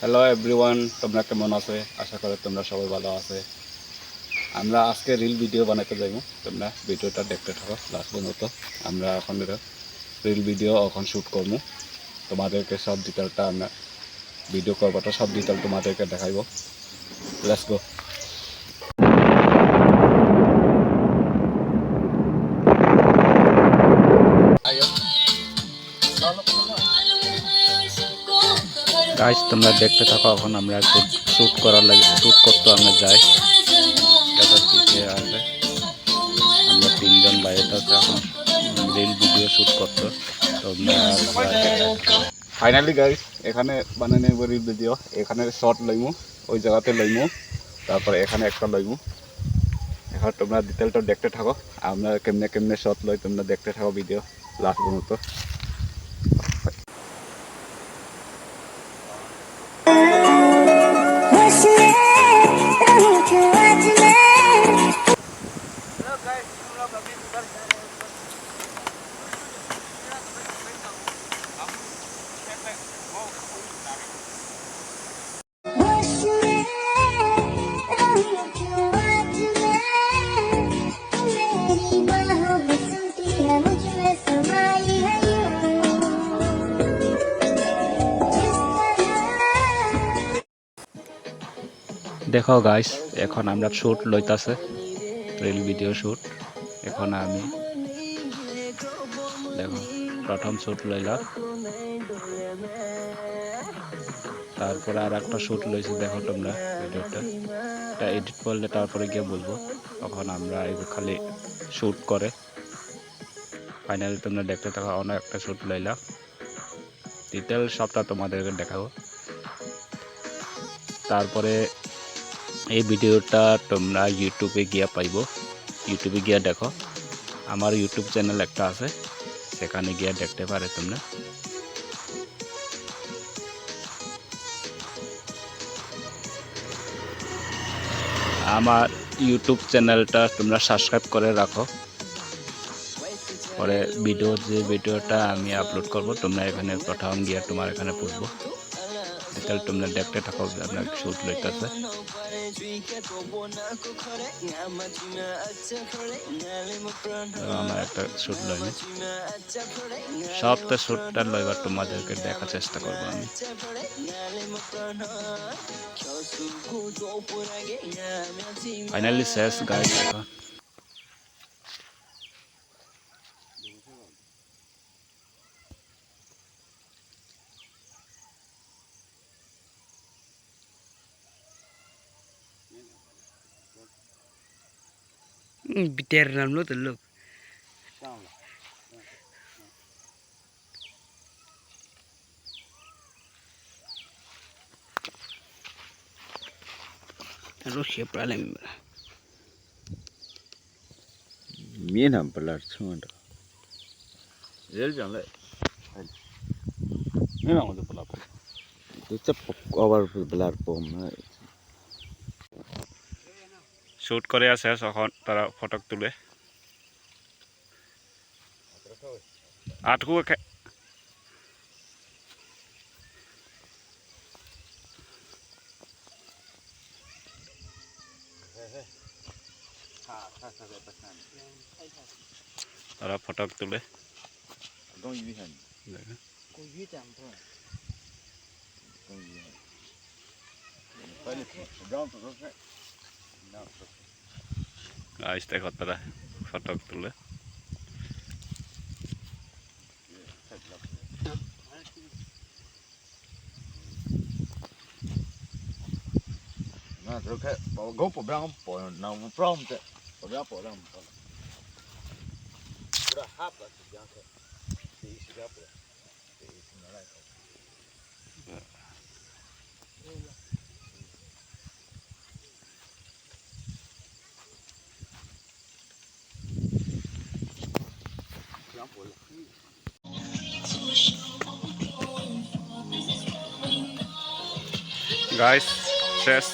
Hello everyone, তোমরা কেমন আছে? আশা করি তোমরা সবাই ভালো আছে। আমরা আজকে রিল ভিডিও বানাতে যাইব। তোমরা ভিডিওটা দেখতে থাকো লাস্ট পর্যন্ত। আমরা এখন রিল ভিডিও এখন শ্যুট করবো। তোমাদেরকে সব ডিটেলটা আমরা ভিডিও করবোটা সব ডিটেল তোমাদেরকে দেখাইব। Let's go. গাইস তোমরা দেখতে থাকো। এখন আমরা একটু শ্যুট করতে আমরা যাই। আছে আমরা তিনজন বাইরে আছে এখন রিল ভিডিও শ্যুট করতে। তোমরা ফাইনালি গাইস এখানে বানিয়ে নেব রিল ভিডিও। এখানে শর্ট লইমু, ওই জায়গাতে লইমু, তারপরে এখানে একটা লইমু। এখন তোমরা ডিটেলটা দেখতে থাকো। আমরা কেমনে কেমনে শর্ট লই তোমরা দেখতে থাকো ভিডিও লাস্ট পর্যন্ত। দেখো গাইস এখন আমরা শ্যুট লইতাছে রিল ভিডিও শ্যুট। এখন আমি দেখো প্রথম শ্যুট লইলাম, তারপরে আর একটা শ্যুট লইছি। দেখো তোমরা ভিডিওটা এটা এডিট করলে তারপরে গিয়ে বলবো। তখন আমরা এই খালি শ্যুট করে ফাইনালি তোমরা দেখতে থাকো। অনেক একটা শ্যুট লইলাম, ডিটেল সবটা তোমাদেরকে দেখাবো। তারপরে এই ভিডিওটা তোমরা ইউটিউবে গিয়ে পাইব। ইউটিউবে গিয়ে দেখো, আমার ইউটিউব চ্যানেল একটা আছে, সেখানে গিয়ে দেখতে পারে তোমরা। আমার ইউটিউব চ্যানেলটা তোমরা সাবস্ক্রাইব করে রাখো। পরে ভিডিওটা আমি আপলোড করব, তোমরা এখানে প্রথম গিয়ে তোমার এখানে পড়বো। ডিটেল তোমরা দেখতে থাকো। আপনার শ্যুট লইতেছে, আমার একটা শ্যুট লইনি। সবটা শ্যুটটা লইবার তোমাদেরকে দেখার চেষ্টা করবো আমি। ফাইনালি শেষ গাইস। এখন Biter nam lo teluk. Terus siapa lagi? Mina belar cuma tu. Real jangan. Mina mana belar? Itu cepat awal belar pom. Shoot করে আছে এখন তারা ফটো তুলে আটকু তারা ফটো তুলে গাইস দেখো তারা ফটো তুলে। Nah, terus kayak gue pegang pon, nama prom teh, pegang pon. Udah apa sih yang kayak diisi apa? Diisi nilai. Guys, শেষ।